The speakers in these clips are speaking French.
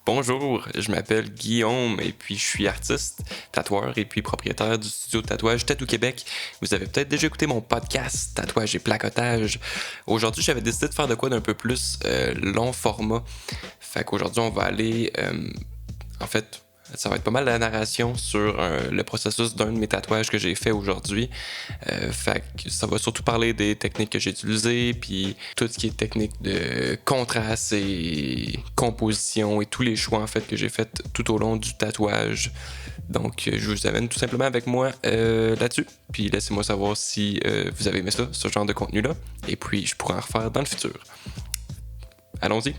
Bonjour, je m'appelle Guillaume et puis je suis artiste, tatoueur et puis propriétaire du studio de tatouage Tattoo Québec. Vous avez peut-être déjà écouté mon podcast Tatouage et placotage. Aujourd'hui, j'avais décidé de faire de quoi d'un peu plus long format. Fait qu'aujourd'hui, on va aller... en fait, ça va être pas mal la narration sur le processus d'un de mes tatouages que j'ai fait aujourd'hui. Fait que ça va surtout parler des techniques que j'ai utilisées, puis tout ce qui est technique de contraste et composition et tous les choix en fait que j'ai fait tout au long du tatouage. Donc je vous amène tout simplement avec moi là-dessus. Puis laissez-moi savoir si vous avez aimé ça, ce genre de contenu-là. Et puis je pourrai en refaire dans le futur. Allons-y.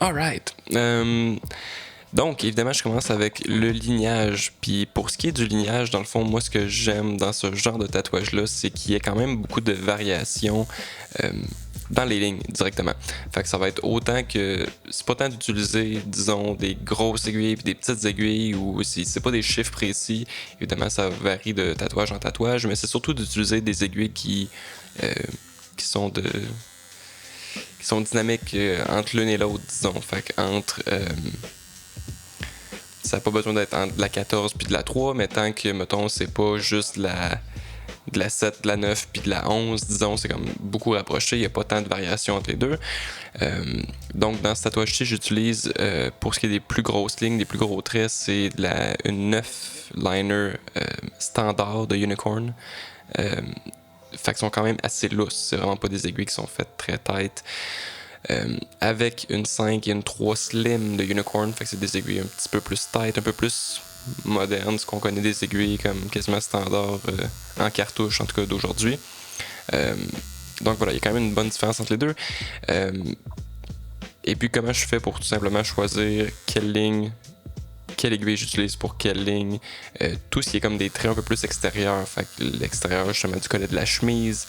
Alright. Donc, évidemment, je commence avec le lignage. Puis pour ce qui est du lignage, dans le fond, moi, ce que j'aime dans ce genre de tatouage-là, c'est qu'il y a quand même beaucoup de variations dans les lignes directement. Fait que ça va être autant que... C'est pas tant d'utiliser, disons, des grosses aiguilles puis des petites aiguilles, ou si c'est pas des chiffres précis. Évidemment, ça varie de tatouage en tatouage, mais c'est surtout d'utiliser des aiguilles qui sont dynamiques entre l'une et l'autre, disons. Fait qu'entre... ça n'a pas besoin d'être entre de la 14 puis de la 3, mais tant que, mettons, c'est pas juste de la 7, de la 9 puis de la 11, disons, c'est comme beaucoup rapproché, il n'y a pas tant de variation entre les deux. Donc, dans ce tatouage-ci, j'utilise, pour ce qui est des plus grosses lignes, des plus gros traits, c'est une 9 liner standard de Unicorn. Fait qu'ils sont quand même assez lousses, c'est vraiment pas des aiguilles qui sont faites très tight. Avec une 5 et une 3 slim de Unicorn, fait que c'est des aiguilles un petit peu plus tight, un peu plus modernes, ce qu'on connaît des aiguilles comme quasiment standard en cartouche, en tout cas d'aujourd'hui. Donc voilà, il y a quand même une bonne différence entre les deux. Et puis comment je fais pour tout simplement choisir quelle aiguille j'utilise pour quelle ligne, tout ce qui est comme des traits un peu plus extérieurs, fait que l'extérieur justement du collet de la chemise,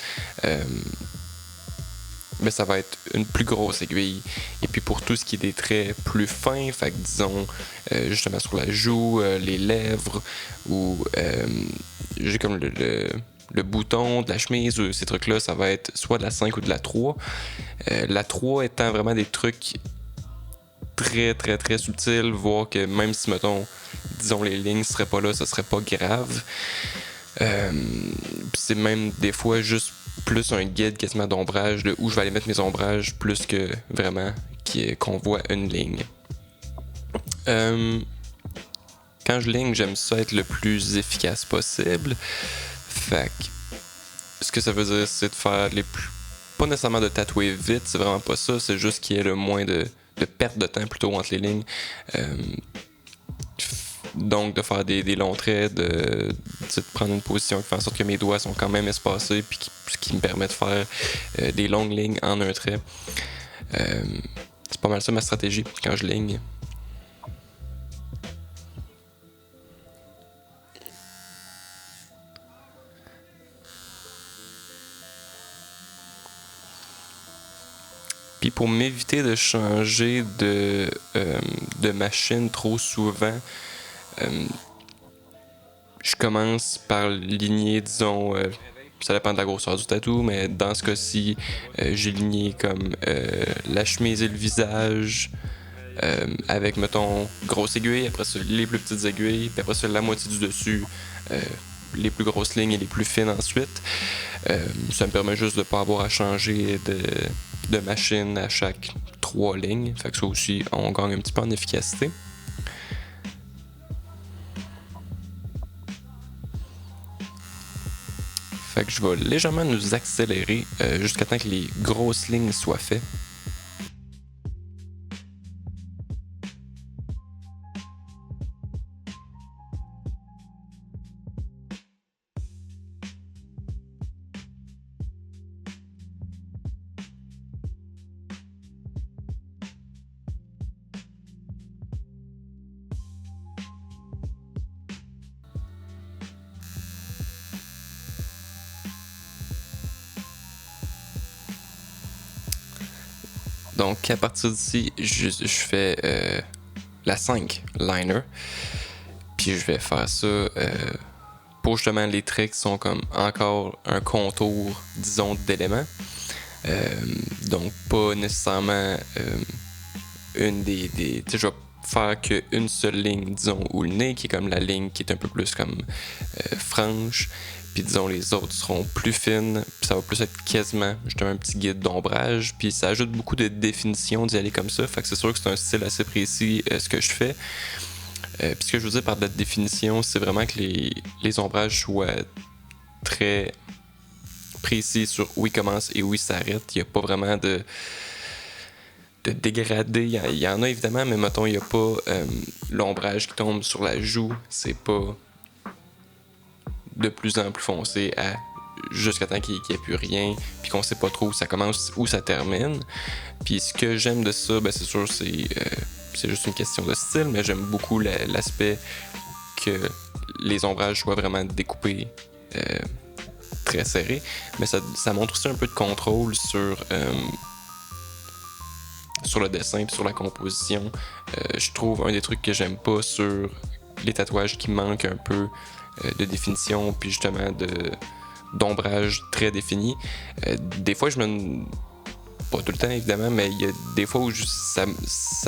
mais ça va être une plus grosse aiguille. Et puis pour tout ce qui est des traits plus fins, fait que disons justement sur la joue, les lèvres, ou j'ai comme le bouton de la chemise, ou ces trucs-là, ça va être soit de la 5 ou de la 3. La 3 étant vraiment des trucs très très très subtils, voire que même si, mettons, disons les lignes seraient pas là, ça serait pas grave. C'est même des fois juste plus un guide quasiment d'ombrage de où je vais aller mettre mes ombrages, plus que vraiment qu'on voit une ligne. Quand je ligne, j'aime ça être le plus efficace possible. Fait que ce que ça veut dire, c'est de faire pas nécessairement de tatouer vite, c'est vraiment pas ça, c'est juste qu'il y ait le moins de perte de temps plutôt entre les lignes. Donc de faire des longs traits, de prendre une position qui fait en sorte que mes doigts sont quand même espacés, puis qui me permet de faire des longues lignes en un trait. C'est pas mal ça ma stratégie quand je ligne. Puis pour m'éviter de changer de machine trop souvent, je commence par ligner, disons, ça dépend de la grosseur du tatou, mais dans ce cas-ci, j'ai ligné comme la chemise et le visage, avec, mettons, grosse aiguille, après ça, les plus petites aiguilles, puis après ça, la moitié du dessus, les plus grosses lignes et les plus fines ensuite. Ça me permet juste de ne pas avoir à changer de machine à chaque 3 lignes, fait que ça aussi, on gagne un petit peu en efficacité. Fait que je vais légèrement nous accélérer jusqu'à temps que les grosses lignes soient faites. Donc à partir d'ici, je fais la 5 liner. Puis je vais faire ça pour justement les traits qui sont comme encore un contour, disons, d'éléments. Donc pas nécessairement tu sais, je vais faire qu'une seule ligne, disons, ou le nez, qui est comme la ligne qui est un peu plus comme franche, puis disons les autres seront plus fines, puis ça va plus être quasiment justement un petit guide d'ombrage, puis ça ajoute beaucoup de définition d'y aller comme ça, fait que c'est sûr que c'est un style assez précis ce que je fais. Puis ce que je veux dire par de la définition, c'est vraiment que les ombrages soient très précis sur où ils commencent et où ils s'arrêtent. Il n'y a pas vraiment de dégradé. Il y en a évidemment, mais mettons, il n'y a pas l'ombrage qui tombe sur la joue. C'est pas de plus en plus foncé jusqu'à temps qu'il n'y ait plus rien, puis qu'on sait pas trop où ça commence, où ça termine. Puis ce que j'aime de ça, ben c'est sûr, c'est juste une question de style, mais j'aime beaucoup l'aspect que les ombrages soient vraiment découpés très serrés, mais ça montre aussi un peu de contrôle sur le dessin et sur la composition. Je trouve un des trucs que j'aime pas sur les tatouages qui manquent un peu de définition, puis justement d'ombrage très défini. Des fois, pas tout le temps évidemment, mais il y a des fois où ça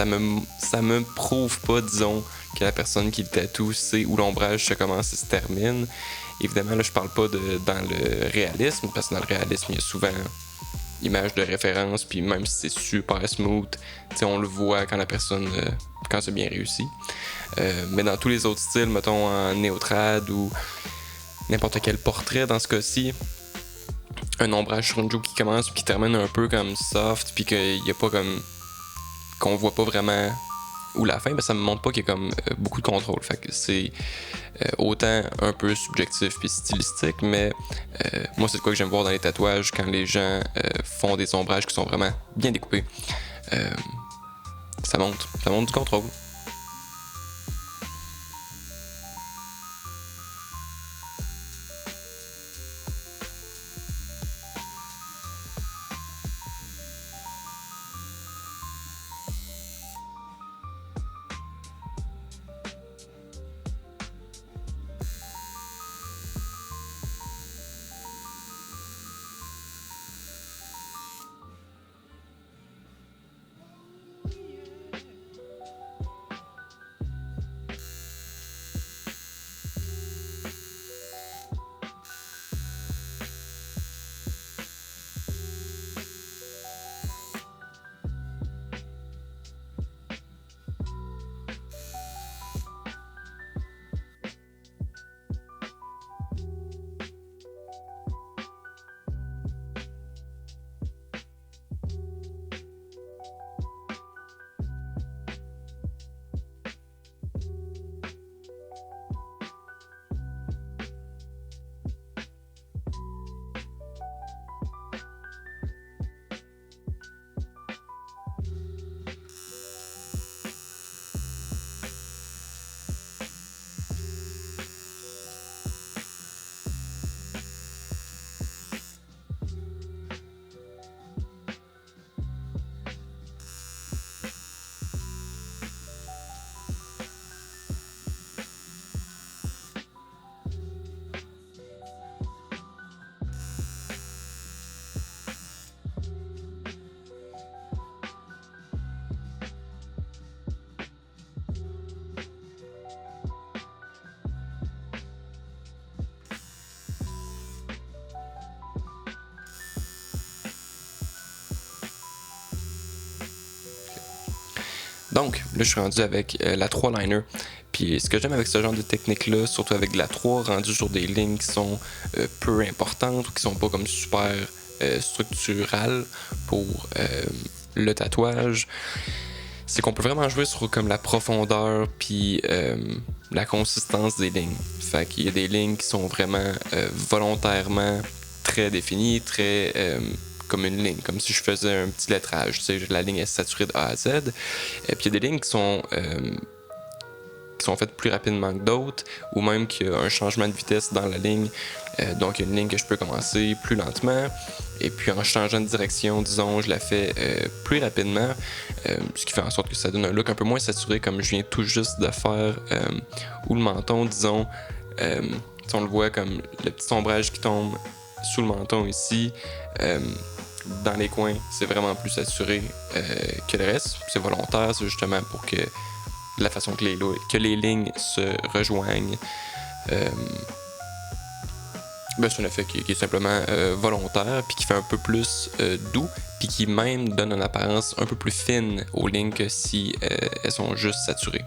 me prouve pas, disons, que la personne qui le tatoue sait où l'ombrage se commence et se termine. Évidemment, là, je parle pas dans le réalisme, parce que dans le réalisme, il y a souvent image de référence, puis même si c'est super smooth, on le voit quand la personne, quand c'est bien réussi. Mais dans tous les autres styles, mettons en néotrad ou n'importe quel portrait, dans ce cas-ci, un ombrage sur une joue qui commence puis qui termine un peu comme soft, puis qu'il y a pas comme qu'on voit pas vraiment où la fin, ben ça me montre pas qu'il y a comme beaucoup de contrôle. Fait que c'est autant un peu subjectif puis stylistique, mais moi c'est de quoi que j'aime voir dans les tatouages quand les gens font des ombrages qui sont vraiment bien découpés. Ça montre du contrôle. Donc, là, je suis rendu avec la 3 liner. Puis ce que j'aime avec ce genre de technique-là, surtout avec la 3 rendue sur des lignes qui sont peu importantes ou qui sont pas comme super structurales pour le tatouage, c'est qu'on peut vraiment jouer sur comme la profondeur puis la consistance des lignes. Fait qu'il y a des lignes qui sont vraiment volontairement très définies, très comme une ligne, comme si je faisais un petit lettrage. Tu sais, la ligne est saturée de A à Z. Et puis il y a des lignes qui sont faites plus rapidement que d'autres, ou même qu'il y a un changement de vitesse dans la ligne. Donc il y a une ligne que je peux commencer plus lentement, et puis en changeant de direction, disons, je la fais plus rapidement, ce qui fait en sorte que ça donne un look un peu moins saturé, comme je viens tout juste de faire, ou le menton, disons, on le voit comme le petit ombrage qui tombe sous le menton ici. dans les coins, c'est vraiment plus saturé que le reste. C'est volontaire, c'est justement pour que la façon que les lignes se rejoignent. C'est un effet qui est simplement volontaire, puis qui fait un peu plus doux, puis qui même donne une apparence un peu plus fine aux lignes que si elles sont juste saturées.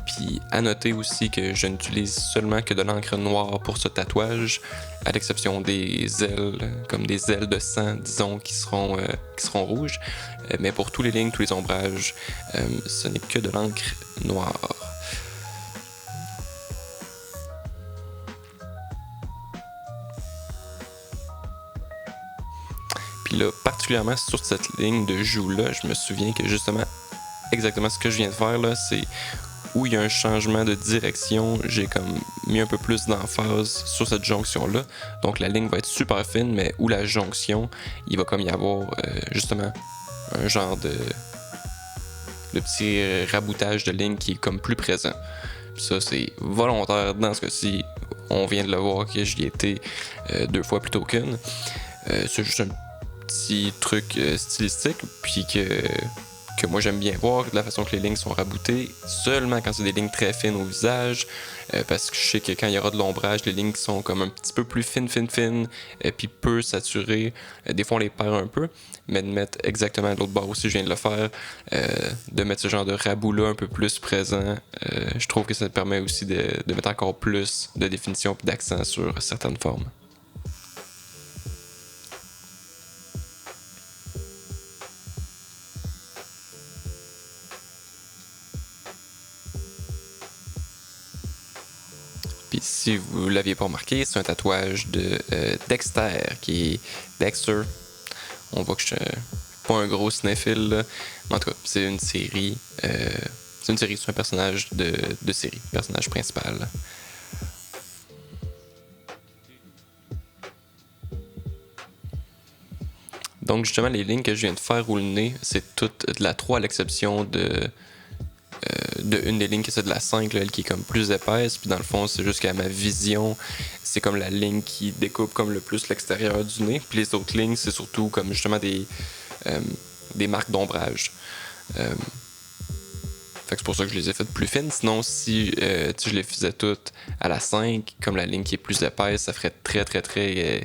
Puis à noter aussi que je n'utilise seulement que de l'encre noire pour ce tatouage, à l'exception des ailes, comme des ailes de sang, disons, qui seront rouges. Mais pour tous les lignes, tous les ombrages, ce n'est que de l'encre noire. Puis là, particulièrement sur cette ligne de joue-là, je me souviens que justement, exactement ce que je viens de faire, là, c'est où il y a un changement de direction, j'ai comme mis un peu plus d'emphase sur cette jonction-là. Donc la ligne va être super fine, mais où la jonction, il va comme y avoir justement un genre de petit raboutage de ligne qui est comme plus présent. Puis ça, c'est volontaire dans ce cas-ci. On vient de le voir que j'y étais 2 fois plutôt qu'une. C'est juste un petit truc stylistique, puis que moi j'aime bien voir de la façon que les lignes sont raboutées, seulement quand c'est des lignes très fines au visage, parce que je sais que quand il y aura de l'ombrage, les lignes qui sont comme un petit peu plus fines, puis peu saturées, des fois on les perd un peu, mais de mettre exactement à l'autre bord aussi, je viens de le faire, de mettre ce genre de rabout-là un peu plus présent, je trouve que ça permet aussi de mettre encore plus de définition et d'accent sur certaines formes. Puis si vous l'aviez pas remarqué, c'est un tatouage de Dexter, qui est Dexter. On voit que je suis pas un gros cinéphile, là. Mais en tout cas, c'est une série. C'est un personnage de série, personnage principal. Donc justement, les lignes que je viens de faire ou le nez, c'est toutes de la 3 à l'exception de une des lignes qui est de la 5, là, elle qui est comme plus épaisse, puis dans le fond c'est juste qu'à ma vision c'est comme la ligne qui découpe comme le plus l'extérieur du nez, puis les autres lignes c'est surtout comme justement des marques d'ombrage. Fait que c'est pour ça que je les ai faites plus fines. Sinon, si je les faisais toutes à la 5, comme la ligne qui est plus épaisse, ça ferait très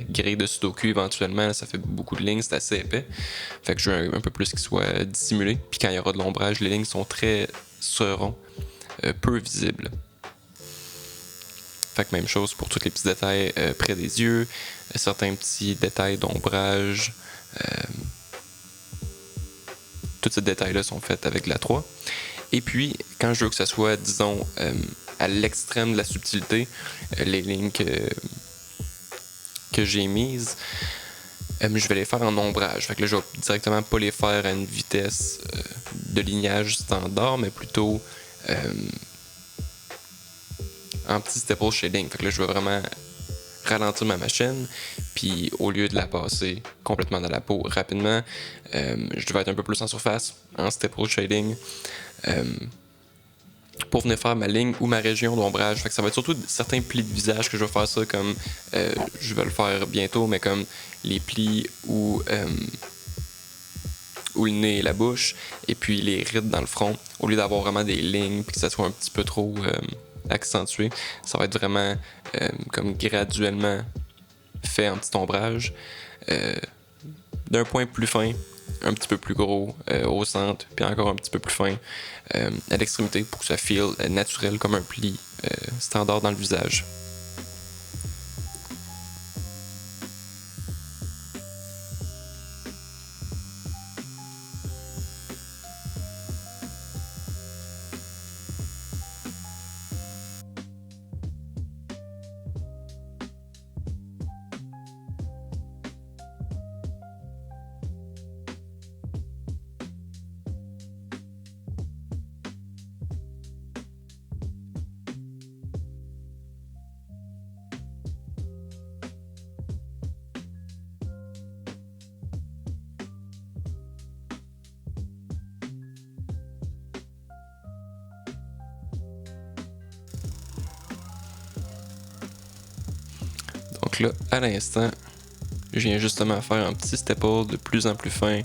grille de Sudoku éventuellement. Ça fait beaucoup de lignes, c'est assez épais. Fait que je veux un peu plus qu'il soit dissimulé. Puis quand il y aura de l'ombrage, les lignes seront peu visibles. Fait que même chose pour tous les petits détails près des yeux, certains petits détails d'ombrage. Tous ces détails-là sont faits avec la 3. Et puis, quand je veux que ça soit, disons, à l'extrême de la subtilité, les lignes que j'ai mises, je vais les faire en ombrage. Fait que là, je vais directement pas les faire à une vitesse de lignage standard, mais plutôt en petit stipple shading. Fait que là, je vais vraiment ralentir ma machine, puis au lieu de la passer complètement dans la peau rapidement, je vais être un peu plus en surface, en stipple shading, pour venir faire ma ligne ou ma région d'ombrage. Fait que ça va être surtout certains plis de visage que je vais faire ça comme je vais le faire bientôt, mais comme les plis où le nez et la bouche, et puis les rides dans le front, au lieu d'avoir vraiment des lignes puis que ça soit un petit peu trop accentué, ça va être vraiment comme graduellement fait en petit ombrage, d'un point plus fin, un petit peu plus gros au centre, puis encore un petit peu plus fin à l'extrémité pour que ça feel naturel comme un pli standard dans le visage. Donc là, à l'instant, Je viens justement faire un petit staple de plus en plus fin.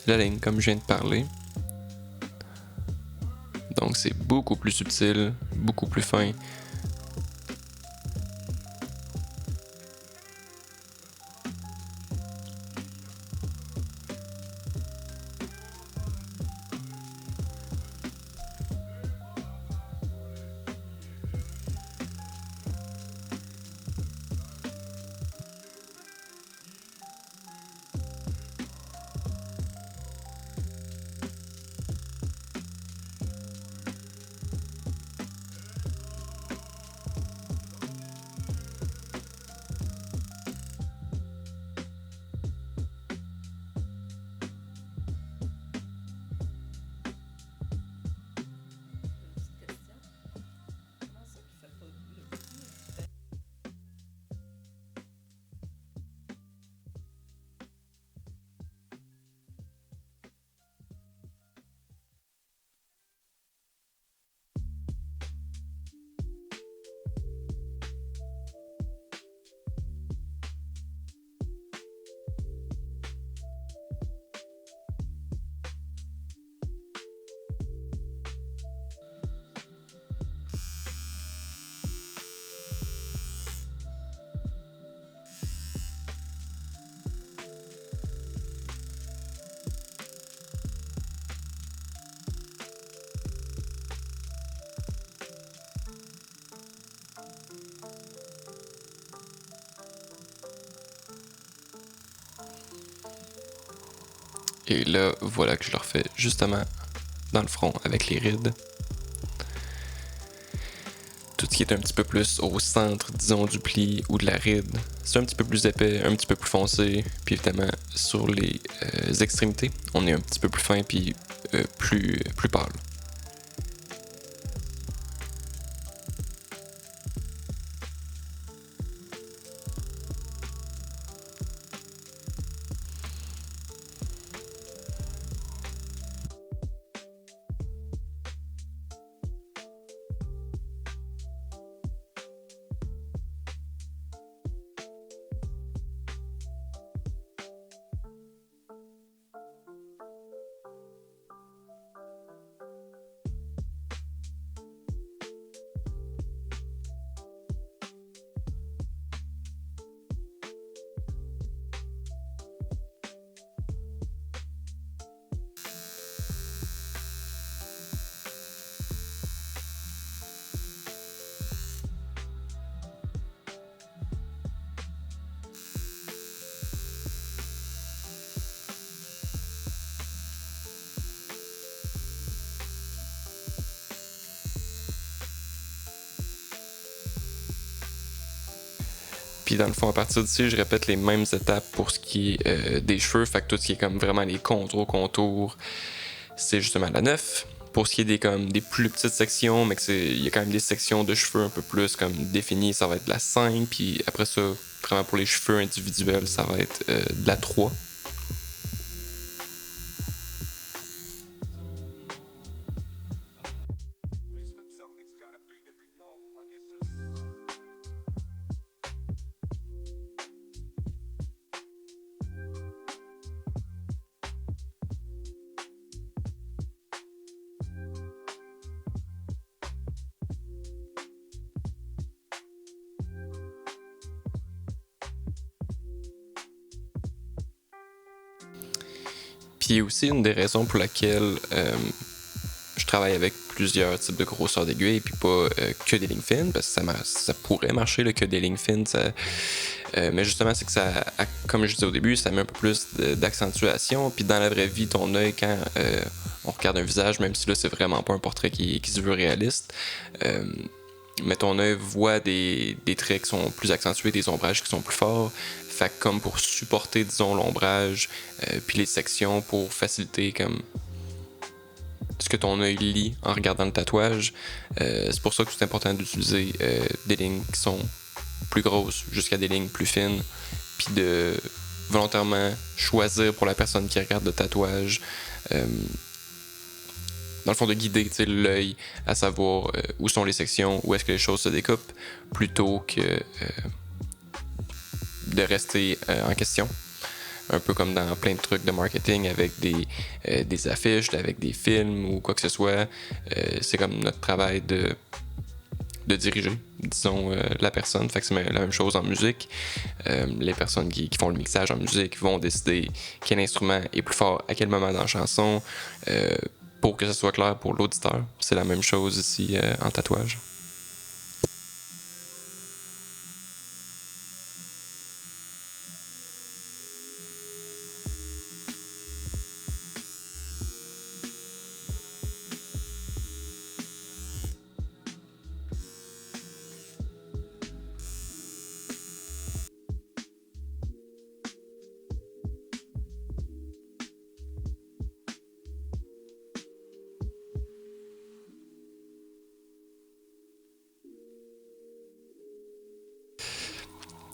La ligne, comme je viens de parler. Donc c'est beaucoup plus subtil, beaucoup plus fin. Et là, voilà que je le refais justement dans le front avec les rides. Tout ce qui est un petit peu plus au centre, disons, du pli ou de la ride, c'est un petit peu plus épais, un petit peu plus foncé. Puis évidemment, sur les extrémités, on est un petit peu plus fin puis plus pâle. Puis dans le fond, à partir d'ici, je répète les mêmes étapes pour ce qui est des cheveux. Fait que tout ce qui est comme vraiment les contours, c'est justement la 9. Pour ce qui est des plus petites sections, mais il y a quand même des sections de cheveux un peu plus comme définies, ça va être de la 5. Puis après ça, vraiment pour les cheveux individuels, ça va être de la 3. Puis aussi une des raisons pour laquelle je travaille avec plusieurs types de grosseurs d'aiguilles et puis pas que des lignes fines, parce que ça pourrait marcher que des lignes fines, mais justement c'est que ça, comme je disais au début, ça met un peu plus d'accentuation. Puis dans la vraie vie, ton œil, quand on regarde un visage, même si là c'est vraiment pas un portrait qui se veut réaliste, mais ton œil voit des traits qui sont plus accentués, des ombrages qui sont plus forts. Fait que comme pour supporter, disons, l'ombrage, puis les sections pour faciliter comme ce que ton œil lit en regardant le tatouage, c'est pour ça que c'est important d'utiliser des lignes qui sont plus grosses jusqu'à des lignes plus fines, puis de volontairement choisir pour la personne qui regarde le tatouage, dans le fond de guider l'œil à savoir où sont les sections, où est-ce que les choses se découpent, plutôt que de rester en question. Un peu comme dans plein de trucs de marketing avec des affiches, avec des films ou quoi que ce soit. C'est comme notre travail de diriger, disons, la personne. Fait que c'est la même chose en musique. Les personnes qui font le mixage en musique vont décider quel instrument est plus fort à quel moment dans la chanson pour que ce soit clair pour l'auditeur. C'est la même chose ici en tatouage.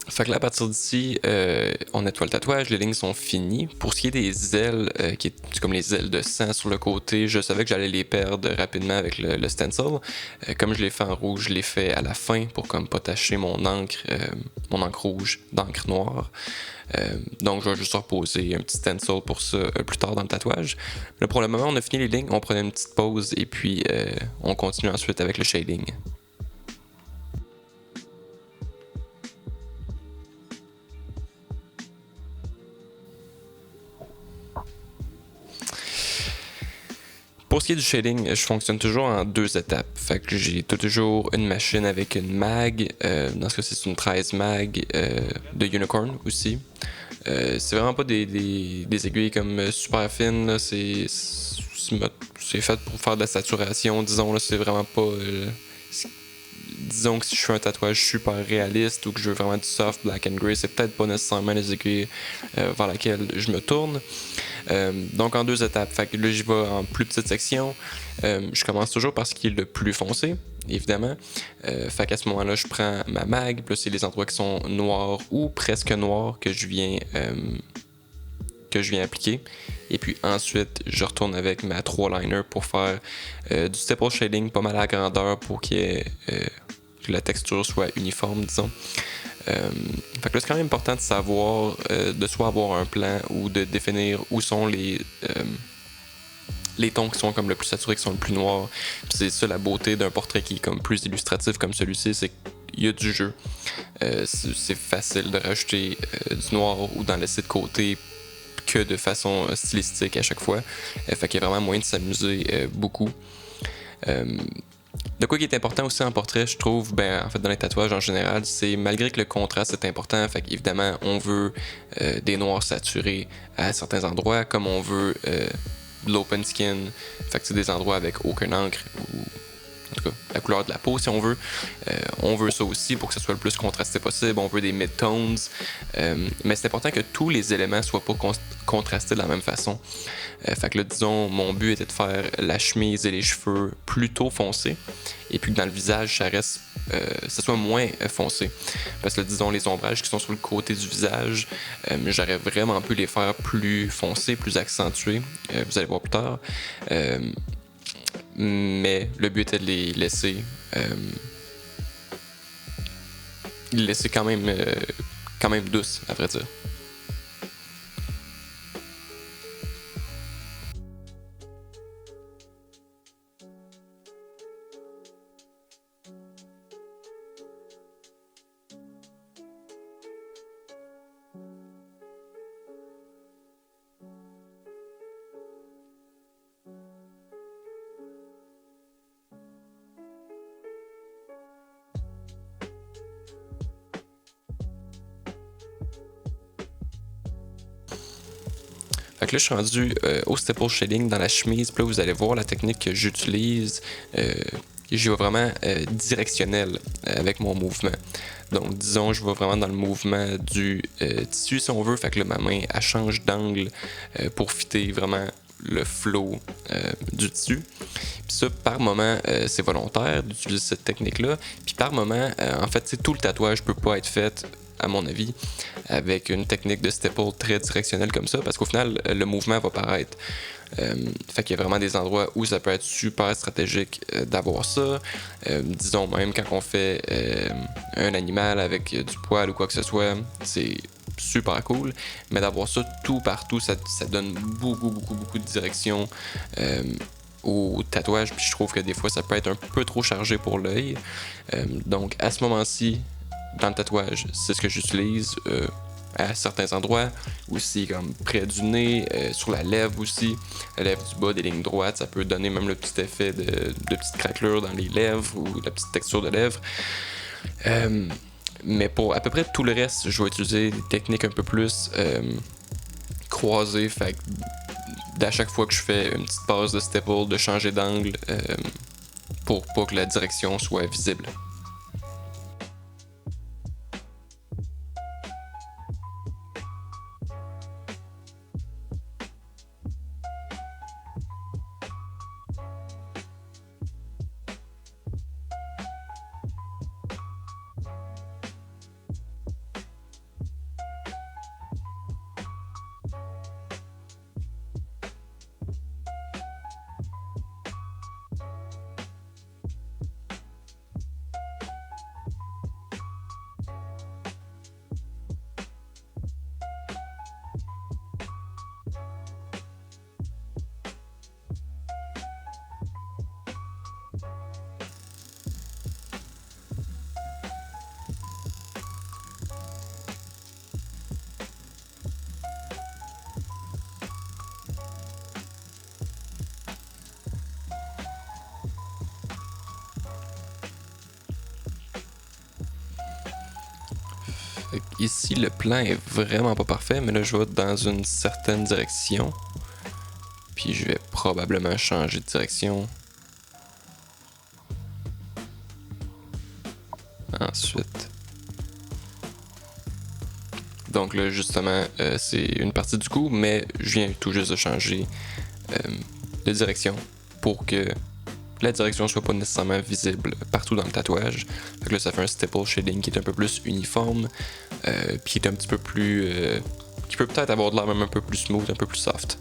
Fait que là, à partir d'ici, on nettoie le tatouage, les lignes sont finies. Pour ce qui est des ailes, qui est comme les ailes de sang sur le côté, je savais que j'allais les perdre rapidement avec le stencil. Comme je l'ai fait en rouge, je l'ai fait à la fin pour comme pas tacher mon encre rouge d'encre noire. Donc je vais juste reposer un petit stencil pour ça plus tard dans le tatouage. Là, pour le moment, on a fini les lignes, on prenait une petite pause et puis on continue ensuite avec le shading. Pour ce qui est du shading, je fonctionne toujours en 2 étapes. Fait que j'ai toujours une machine avec une mag. Dans ce cas-ci, c'est une 13 mag de Unicorn aussi. C'est vraiment pas des aiguilles comme super fines. Là. C'est fait pour faire de la saturation, disons. Là. C'est vraiment pas... disons que si je fais un tatouage super réaliste ou que je veux vraiment du soft black and grey, c'est peut-être pas nécessairement les aiguilles vers lesquelles je me tourne. Donc en 2 étapes. Fait que là j'y vais en plus petite section. Je commence toujours par ce qui est le plus foncé, évidemment. Fait qu'à ce moment-là, je prends ma mag, puis là c'est les endroits qui sont noirs ou presque noirs que je viens appliquer. Et puis ensuite, je retourne avec ma 3 liner pour faire du stipple shading pas mal à la grandeur pour que la texture soit uniforme, disons. Fait que là, c'est quand même important de savoir, de soit avoir un plan ou de définir où sont les tons qui sont comme le plus saturés, qui sont le plus noirs. Puis c'est ça la beauté d'un portrait qui est comme plus illustratif comme celui-ci, c'est qu'il y a du jeu. C'est facile de rajouter du noir ou d'en laisser de côté que de façon stylistique à chaque fois. Fait qu'il y a vraiment moyen de s'amuser beaucoup. De quoi qui est important aussi en portrait, je trouve, en fait dans les tatouages en général, c'est malgré que le contraste est important, fait qu'évidemment on veut des noirs saturés à certains endroits, comme on veut de l'open skin, fait que c'est des endroits avec aucun encre ou en tout cas la couleur de la peau si on veut. On veut ça aussi pour que ce soit le plus contrasté possible, on veut des mid-tones, mais c'est important que tous les éléments soient pas contrastés de la même façon. Fait que là, disons, mon but était de faire la chemise et les cheveux plutôt foncés, et puis que dans le visage, ça soit moins foncé. Parce que là, disons, les ombrages qui sont sur le côté du visage, j'aurais vraiment pu les faire plus foncés, plus accentués. Vous allez voir plus tard. Mais le but était de les laisser quand même douces, à vrai dire. Fait que là, je suis rendu au stipple shading dans la chemise. Puis là, vous allez voir la technique que j'utilise. J'y vais vraiment directionnel avec mon mouvement. Donc, disons, je vais vraiment dans le mouvement du tissu, si on veut. Fait que là, ma main, elle change d'angle pour fitter vraiment le flow du tissu. Puis ça, par moment, c'est volontaire d'utiliser cette technique-là. Puis par moment, en fait, tout le tatouage peut pas être fait à mon avis, avec une technique de staple très directionnelle comme ça, parce qu'au final, le mouvement va paraître. Fait qu'il y a vraiment des endroits où ça peut être super stratégique d'avoir ça. Disons même quand on fait un animal avec du poil ou quoi que ce soit, c'est super cool, mais d'avoir ça tout partout, ça donne beaucoup de direction au tatouage, puis je trouve que des fois ça peut être un peu trop chargé pour l'œil. Donc à ce moment-ci, dans le tatouage, c'est ce que j'utilise à certains endroits, aussi comme près du nez, sur la lèvre aussi, la lèvre du bas, des lignes droites, ça peut donner même le petit effet de petite craquelure dans les lèvres ou la petite texture de lèvres. Mais pour à peu près tout le reste, je vais utiliser des techniques un peu plus croisées, fait d'à chaque fois que je fais une petite passe de staple, de changer d'angle pour pas que la direction soit visible. Ici, le plan est vraiment pas parfait, mais là, je vais dans une certaine direction. Puis je vais probablement changer de direction. Ensuite. Donc là, justement, c'est une partie du coup, mais je viens tout juste de changer de direction pour que la direction soit pas nécessairement visible partout dans le tatouage. Fait que là, ça fait un stipple shading qui est un peu plus uniforme, puis qui est un petit peu plus... qui peut peut-être avoir de l'air même un peu plus smooth, un peu plus soft.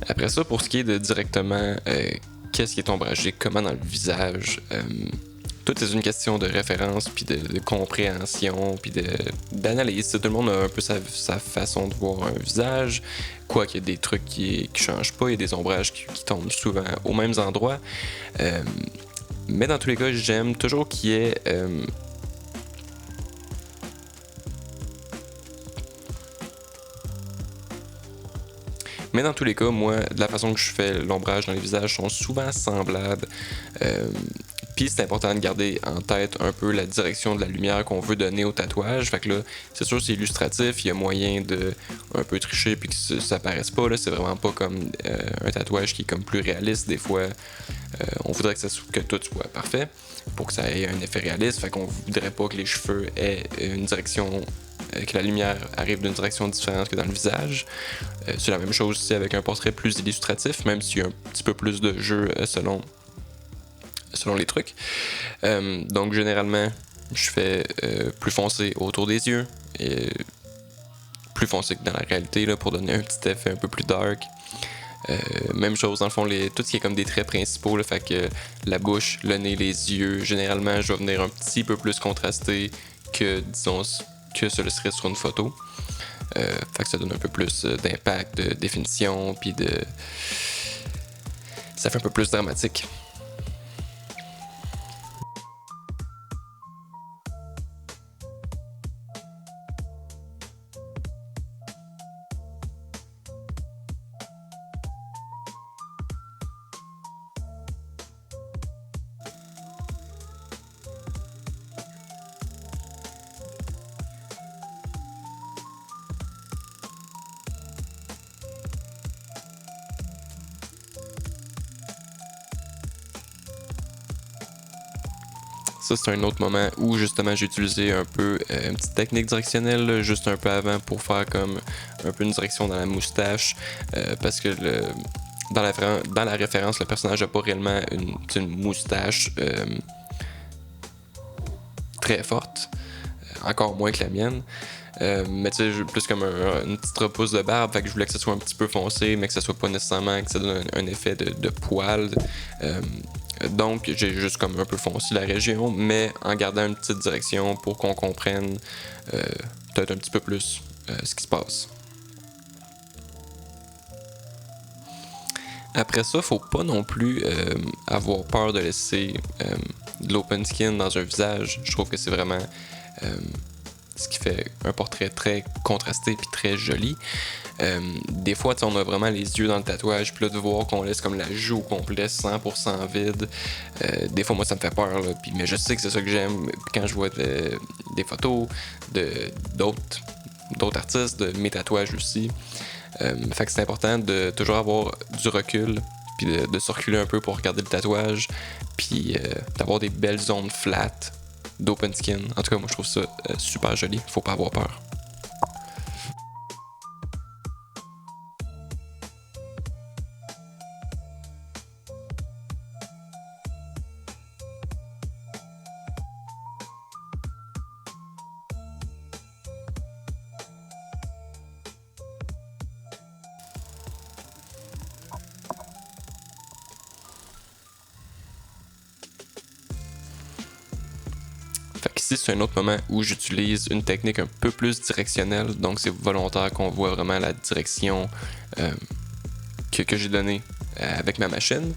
Après ça, pour ce qui est de directement qu'est-ce qui est ombragé, comment dans le visage, tout est une question de référence, puis de compréhension, puis d'analyse. Tout le monde a un peu sa façon de voir un visage, quoi qu'il y a des trucs qui changent pas, il y a des ombrages qui tombent souvent aux mêmes endroits. Mais dans tous les cas, j'aime toujours qu'il y ait... Mais dans tous les cas, moi, de la façon que je fais l'ombrage dans les visages sont souvent semblables. Puis c'est important de garder en tête un peu la direction de la lumière qu'on veut donner au tatouage. Fait que là, c'est sûr c'est illustratif, il y a moyen de un peu tricher puis que ça paraisse pas. Là, c'est vraiment pas comme un tatouage qui est comme plus réaliste. Des fois, on voudrait que tout soit parfait pour que ça ait un effet réaliste. Fait qu'on voudrait pas que les cheveux aient une direction, que la lumière arrive d'une direction différente que dans le visage. C'est la même chose aussi avec un portrait plus illustratif, même s'il y a un petit peu plus de jeu selon les trucs. Donc généralement, je fais plus foncé autour des yeux, et plus foncé que dans la réalité là, pour donner un petit effet un peu plus dark. Même chose dans le fond, tout ce qui est comme des traits principaux, là, fait que la bouche, le nez, les yeux, généralement je vais venir un petit peu plus contrasté que disons que ce le serait sur une photo. Fait que ça donne un peu plus d'impact, de définition, puis ça fait un peu plus dramatique. Ça, c'est un autre moment où justement j'ai utilisé un peu une petite technique directionnelle, là, juste un peu avant pour faire comme un peu une direction dans la moustache, parce que dans la référence, le personnage n'a pas réellement une moustache très forte, encore moins que la mienne. Mais tu sais, plus comme une petite repousse de barbe, fait que je voulais que ça soit un petit peu foncé, mais que ça soit pas nécessairement que ça donne un effet de poil. Donc, j'ai juste comme un peu foncé la région, mais en gardant une petite direction pour qu'on comprenne peut-être un petit peu plus ce qui se passe. Après ça, faut pas non plus avoir peur de laisser de l'open skin dans un visage. Je trouve que c'est vraiment ce qui fait un portrait très contrasté puis très joli. Des fois, on a vraiment les yeux dans le tatouage, puis là, de voir qu'on laisse comme la joue au complet 100% vide, des fois, moi, ça me fait peur, là, mais je sais que c'est ça que j'aime. Quand je vois des photos d'autres artistes, de mes tatouages aussi, fait que c'est important de toujours avoir du recul, puis de se reculer un peu pour regarder le tatouage, puis d'avoir des belles zones flat d'open skin. En tout cas, moi, je trouve ça super joli. Faut pas avoir peur. Ici, c'est un autre moment où j'utilise une technique un peu plus directionnelle, donc c'est volontaire qu'on voit vraiment la direction que j'ai donnée avec ma machine.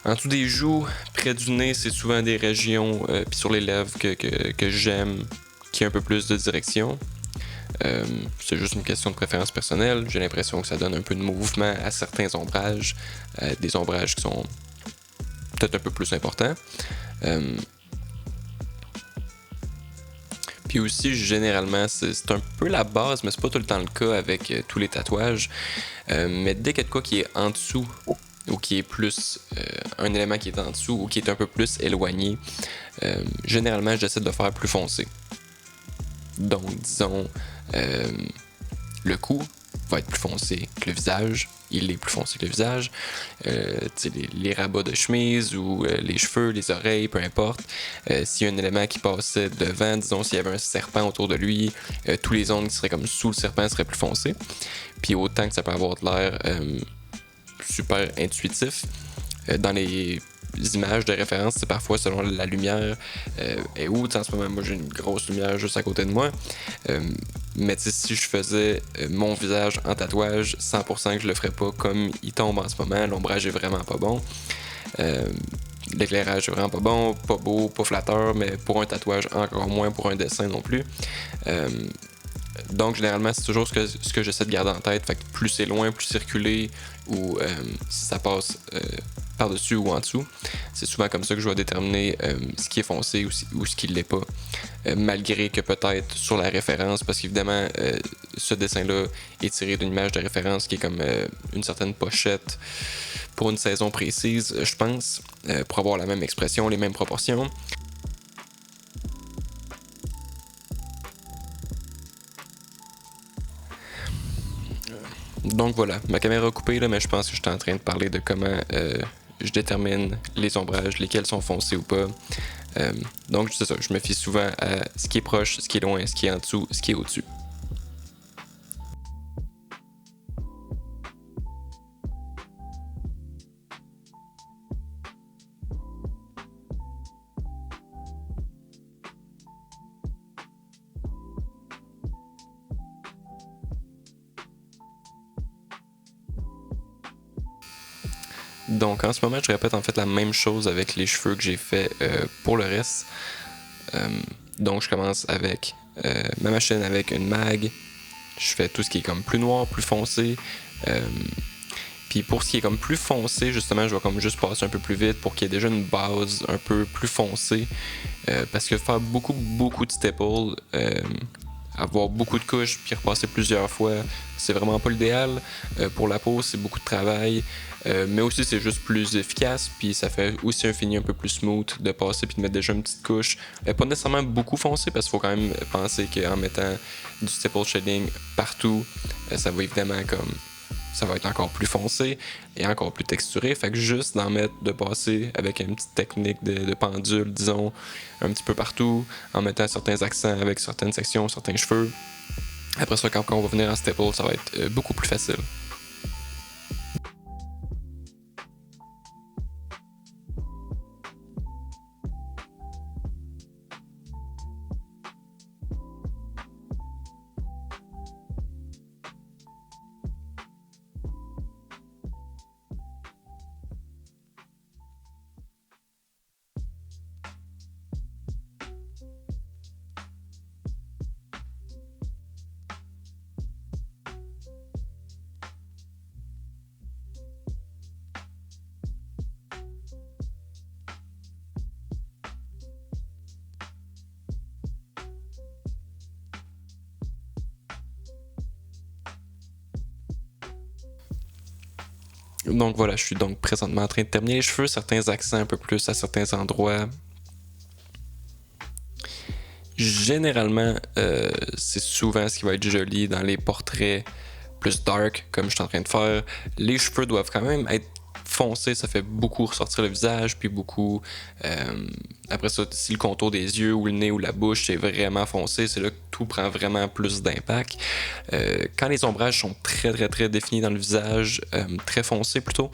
En dessous des joues, près du nez, c'est souvent des régions, puis sur les lèvres que j'aime, qui a un peu plus de direction. C'est juste une question de préférence personnelle. J'ai l'impression que ça donne un peu de mouvement à certains ombrages, des ombrages qui sont peut-être un peu plus importants. Puis aussi, généralement, c'est un peu la base, mais c'est pas tout le temps le cas avec tous les tatouages. Mais dès qu'il y a de quoi qui est en dessous, ou qui est plus un élément qui est en dessous, ou qui est un peu plus éloigné, généralement, j'essaie de le faire plus foncé. Donc, disons, le cou va être plus foncé que le visage. Il est plus foncé que le visage. Les rabats de chemise ou les cheveux, les oreilles, peu importe. S'il y a un élément qui passait devant, disons s'il y avait un serpent autour de lui, tous les ongles qui seraient comme sous le serpent seraient plus foncés. Puis autant que ça peut avoir de l'air super intuitif, dans les images de référence, c'est parfois selon la lumière est où. En ce moment, moi j'ai une grosse lumière juste à côté de moi. Mais si je faisais mon visage en tatouage, 100% que je le ferais pas comme il tombe en ce moment. L'ombrage est vraiment pas bon. L'éclairage est vraiment pas bon, pas beau, pas flatteur, mais pour un tatouage encore moins pour un dessin non plus. Donc généralement c'est toujours ce que j'essaie de garder en tête. Fait que plus c'est loin, plus circulé, ou si ça passe par-dessus ou en dessous. C'est souvent comme ça que je vais déterminer ce qui est foncé ou ce qui ne l'est pas. Malgré que peut-être sur la référence, parce qu'évidemment ce dessin-là est tiré d'une image de référence qui est comme une certaine pochette pour une saison précise, je pense, pour avoir la même expression, les mêmes proportions. Donc voilà, ma caméra a coupé là, mais je pense que j'étais en train de parler de comment je détermine les ombrages, lesquels sont foncés ou pas. Donc c'est ça, je me fie souvent à ce qui est proche, ce qui est loin, ce qui est en dessous, ce qui est au-dessus. Donc en ce moment, je répète en fait la même chose avec les cheveux que j'ai fait pour le reste. Donc je commence avec ma machine avec une mag. Je fais tout ce qui est comme plus noir, plus foncé. Puis pour ce qui est comme plus foncé, justement, je vais comme juste passer un peu plus vite pour qu'il y ait déjà une base un peu plus foncée. Parce que faire beaucoup de staples avoir beaucoup de couches puis repasser plusieurs fois, c'est vraiment pas l'idéal. Pour la peau, c'est beaucoup de travail, mais aussi c'est juste plus efficace, puis ça fait aussi un fini un peu plus smooth de passer puis de mettre déjà une petite couche. Pas nécessairement beaucoup foncé, parce qu'il faut quand même penser qu'en mettant du stipple shading partout, ça va évidemment comme ça va être encore plus foncé et encore plus texturé. Fait que juste d'en mettre, de passer avec une petite technique de pendule, disons, un petit peu partout, en mettant certains accents avec certaines sections, certains cheveux. Après ça, quand on va venir en staple, ça va être beaucoup plus facile. Donc voilà, je suis donc présentement en train de terminer les cheveux, certains accents un peu plus à certains endroits. Généralement, c'est souvent ce qui va être joli dans les portraits plus dark, comme je suis en train de faire. Les cheveux doivent quand même être foncés, ça fait beaucoup ressortir le visage, puis beaucoup... après ça, si le contour des yeux ou le nez ou la bouche est vraiment foncé, c'est là que tout prend vraiment plus d'impact. Quand les ombrages sont très très très définis dans le visage, très foncés plutôt,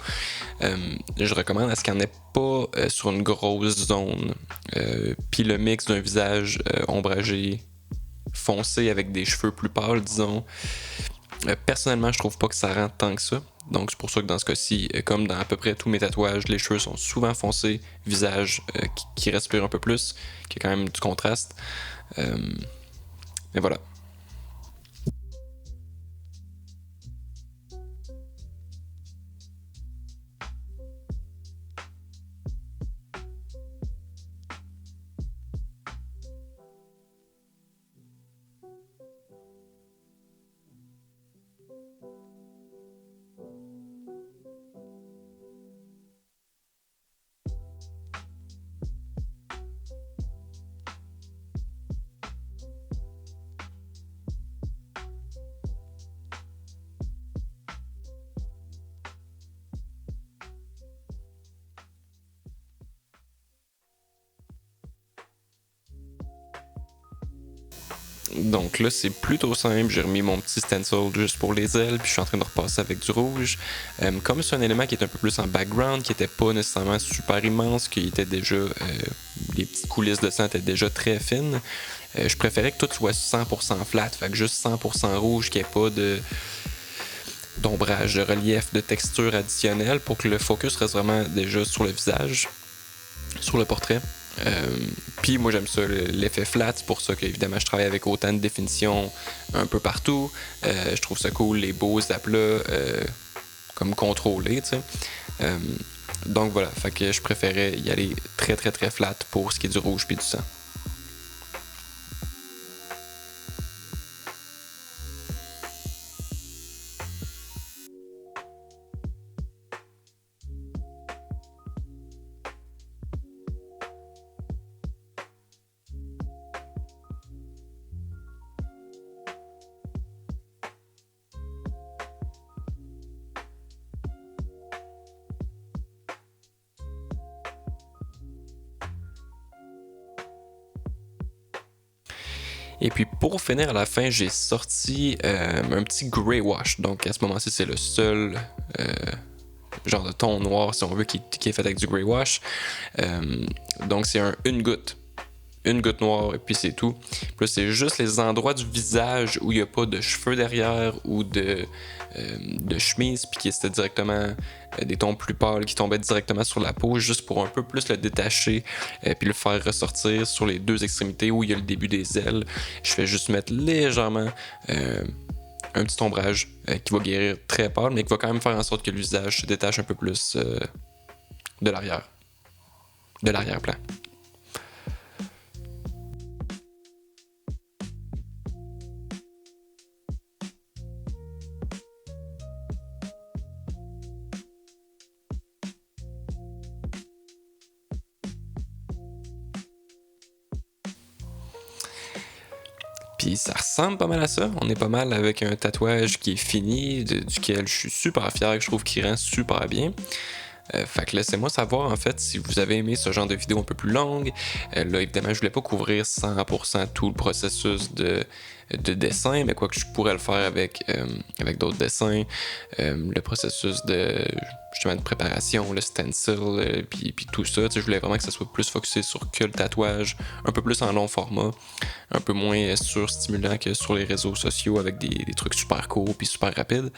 je recommande à ce qu'il n'y en ait pas sur une grosse zone. Puis le mix d'un visage ombragé foncé avec des cheveux plus pâles, disons, personnellement, je trouve pas que ça rend tant que ça. Donc c'est pour ça que dans ce cas-ci, comme dans à peu près tous mes tatouages, les cheveux sont souvent foncés, visage qui respire un peu plus, qui a quand même du contraste. Mais voilà. Donc là, c'est plutôt simple. J'ai remis mon petit stencil juste pour les ailes, puis je suis en train de repasser avec du rouge. Comme c'est un élément qui est un peu plus en background, qui était pas nécessairement super immense, qui était déjà... les petites coulisses de sang étaient déjà très fines, je préférais que tout soit 100% flat, fait que juste 100% rouge, qu'il n'y ait pas d'ombrage, de relief, de texture additionnelle pour que le focus reste vraiment déjà sur le visage, sur le portrait. Puis moi j'aime ça, l'effet flat, c'est pour ça qu'évidemment je travaille avec autant de définition un peu partout. Je trouve ça cool, les beaux aplats comme contrôlés, tu sais. Donc voilà, fait que je préférais y aller très très très flat pour ce qui est du rouge puis du sang. Et puis pour finir à la fin, j'ai sorti un petit grey wash. Donc à ce moment-ci, c'est le seul genre de ton noir, si on veut, qui est fait avec du grey wash. Donc c'est une goutte noire et puis c'est tout. Puis là, c'est juste les endroits du visage où il n'y a pas de cheveux derrière ou de chemise, puis qui c'était directement des tons plus pâles qui tombaient directement sur la peau, juste pour un peu plus le détacher puis le faire ressortir sur les deux extrémités où il y a le début des ailes. Je fais juste mettre légèrement un petit ombrage qui va guérir très pâle, mais qui va quand même faire en sorte que le visage se détache un peu plus de l'arrière-plan. Puis ça ressemble pas mal à ça. On est pas mal avec un tatouage qui est fini, duquel je suis super fier, que je trouve qu'il rend super bien. Fait que laissez-moi savoir en fait si vous avez aimé ce genre de vidéo un peu plus longue. Là évidemment je voulais pas couvrir 100% tout le processus de dessin, mais quoi que je pourrais le faire avec d'autres dessins. Le processus de justement de préparation, le stencil, puis tout ça. Je voulais vraiment que ça soit plus focusé sur que le tatouage, un peu plus en long format, un peu moins surstimulant que sur les réseaux sociaux avec des trucs super courts puis super rapides.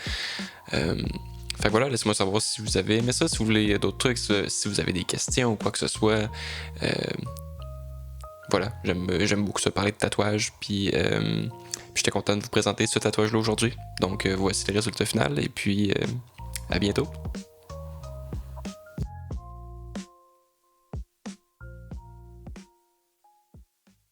Fait que voilà, laissez-moi savoir si vous avez aimé ça, si vous voulez d'autres trucs, si vous avez des questions ou quoi que ce soit. Voilà, j'aime beaucoup ça, parler de tatouage, puis j'étais content de vous présenter ce tatouage-là aujourd'hui. Donc voici le résultat final, et puis à bientôt.